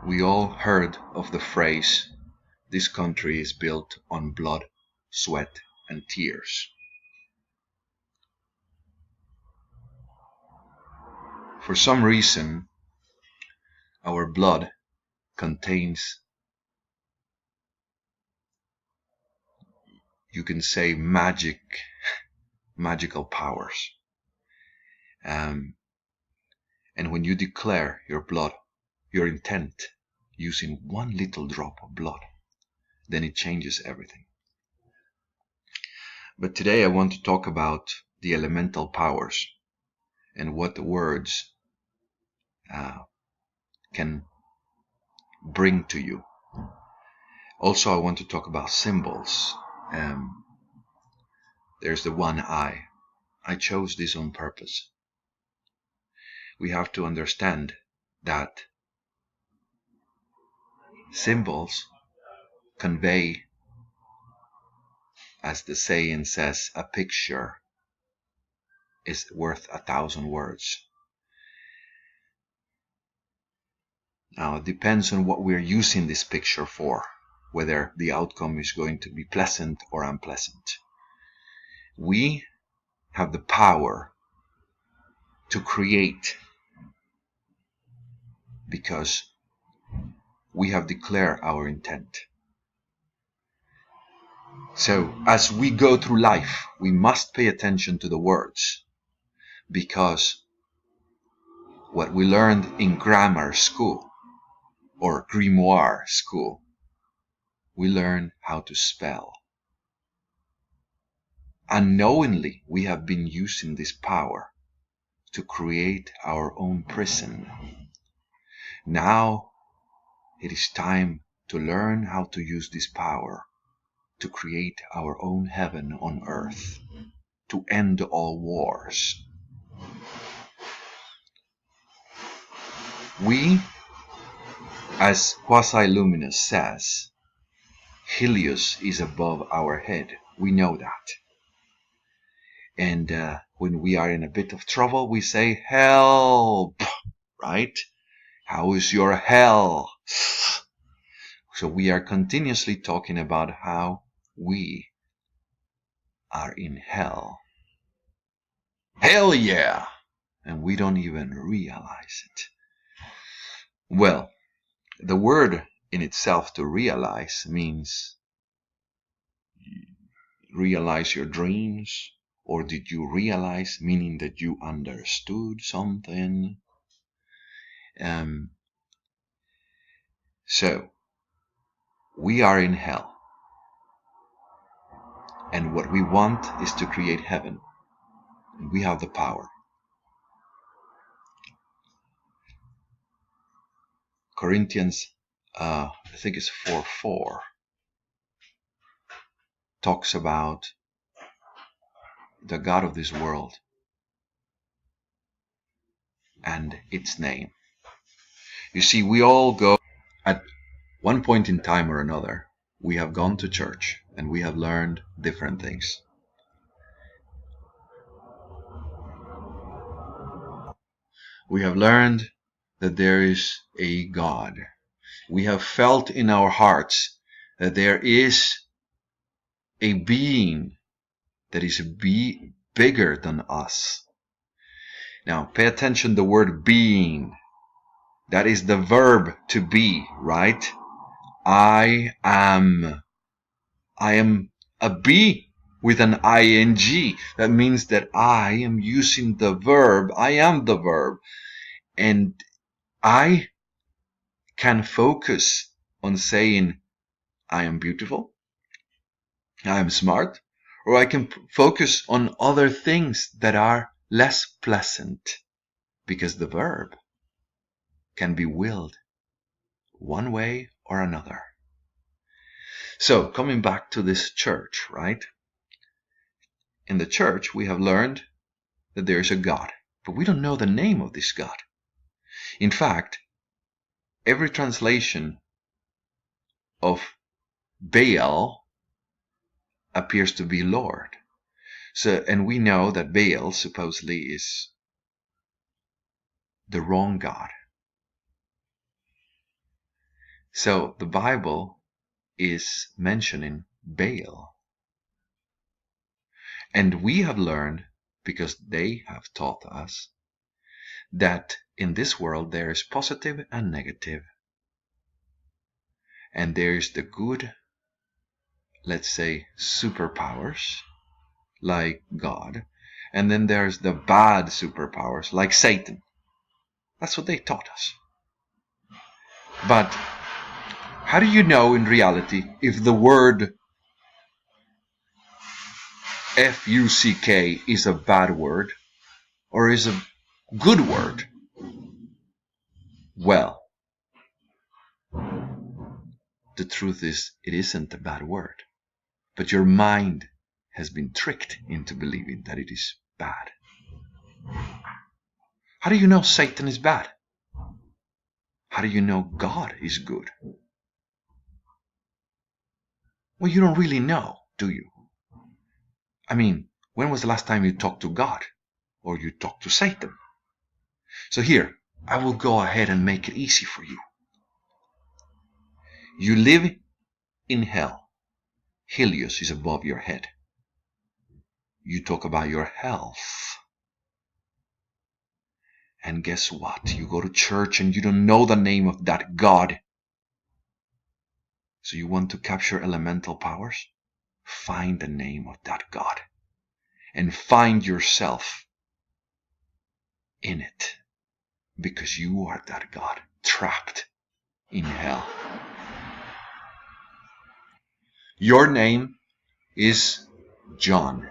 We all heard of the phrase, "This country is built on blood, sweat, and tears." For some reason, our blood contains, you can say, magical powers. And when you declare your blood, your intent, using one little drop of blood, then it changes everything. But today I want to talk about the elemental powers and what the words can bring to you. Also, I want to talk about symbols. There's the one eye. I chose this on purpose. We have to understand that symbols convey, as the saying says, a picture is worth 1,000 words. Now, it depends on what we're using this picture for, whether the outcome is going to be pleasant or unpleasant. We have the power to create because we have declared our intent. So, as we go through life, we must pay attention to the words, because what we learned in grammar school or grimoire school, we learn how to spell. Unknowingly, we have been using this power to create our own prison. Now it is time to learn how to use this power to create our own heaven on earth, to end all wars. We, as Quasi-Luminous says, Helios is above our head. We know that. And when we are in a bit of trouble, we say, "Help!" Right? How is your hell? So we are continuously talking about how we are in hell. Hell yeah! And we don't even realize it. Well, the word in itself, to realize, means realize your dreams, or did you realize, meaning that you understood something. So we are in hell, and what we want is to create heaven, and we have the power. Corinthians, I think it's 4:4, talks about the God of this world and its name. You see, we all go, at one point in time or another, we have gone to church and we have learned different things. We have learned that there is a God. We have felt in our hearts that there is a being that is bigger than us. Now, pay attention to the word being. That is the verb to be, right? I am a be with an ing. That means that I am using the verb. I am the verb. And I can focus on saying, I am beautiful, I am smart, or I can focus on other things that are less pleasant, because the verb can be willed one way or another. So, coming back to this church, right? In the church, we have learned that there is a God, but we don't know the name of this God. In fact, every translation of Baal appears to be Lord. So, and we know that Baal supposedly is the wrong God. So the Bible is mentioning Baal. And we have learned, because they have taught us, that in this world there is positive and negative. And there is the good, let's say, superpowers, like God. And then there's the bad superpowers, like Satan. That's what they taught us. But how do you know in reality if the word fuck is a bad word or is a good word? Well, the truth is, it isn't a bad word. But your mind has been tricked into believing that it is bad. How do you know Satan is bad? How do you know God is good? Well, you don't really know, do you? I mean, when was the last time you talked to God? Or you talked to Satan? So here, I will go ahead and make it easy for you. You live in hell. Helios is above your head. You talk about your health. And guess what? You go to church and you don't know the name of that God. So you want to capture elemental powers? Find the name of that God. And find yourself in it. Because you are that God, trapped in hell. Your name is John.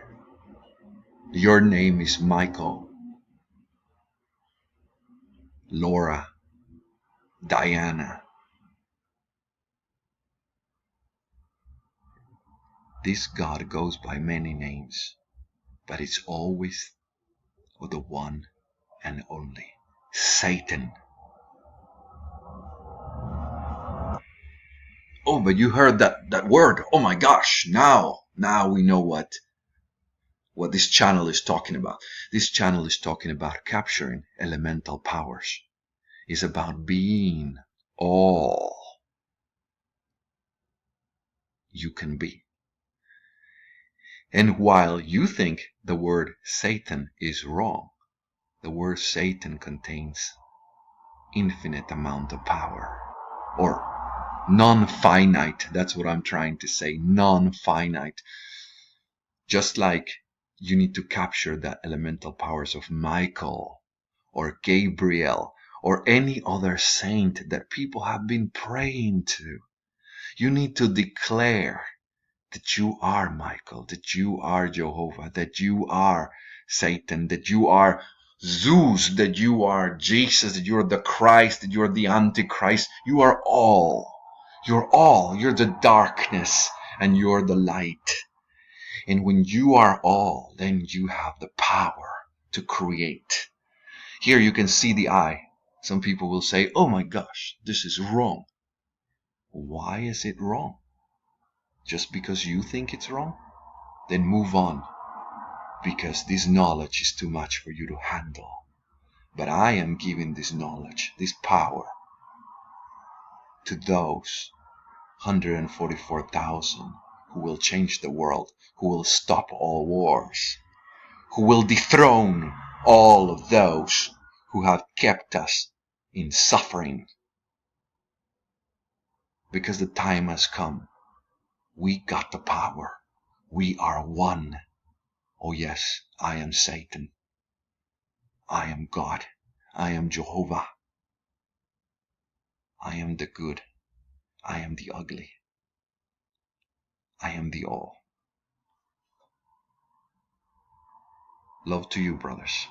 Your name is Michael, Laura, Diana. This God goes by many names, but it's always the one and only Satan. Oh, but you heard that word. Oh my gosh, now we know what this channel is talking about. This channel is talking about capturing elemental powers. It's about being all you can be. And while you think the word Satan is wrong, the word Satan contains infinite amount of power, or non-finite. That's what I'm trying to say, non-finite. Just like you need to capture the elemental powers of Michael or Gabriel or any other saint that people have been praying to. You need to declare that you are Michael, that you are Jehovah, that you are Satan, that you are Zeus, that you are Jesus, that you are the Christ, that you are the Antichrist. You are all. You're all. You're the darkness and you're the light. And when you are all, then you have the power to create. Here you can see the eye. Some people will say, oh my gosh, this is wrong. Why is it wrong? Just because you think it's wrong? Then move on, because this knowledge is too much for you to handle. But I am giving this knowledge, this power, to those 144,000 who will change the world, who will stop all wars, who will dethrone all of those who have kept us in suffering. Because the time has come. We got the power. We are one. Oh yes, I am Satan. I am God. I am Jehovah. I am the good. I am the ugly. I am the all. Love to you, brothers.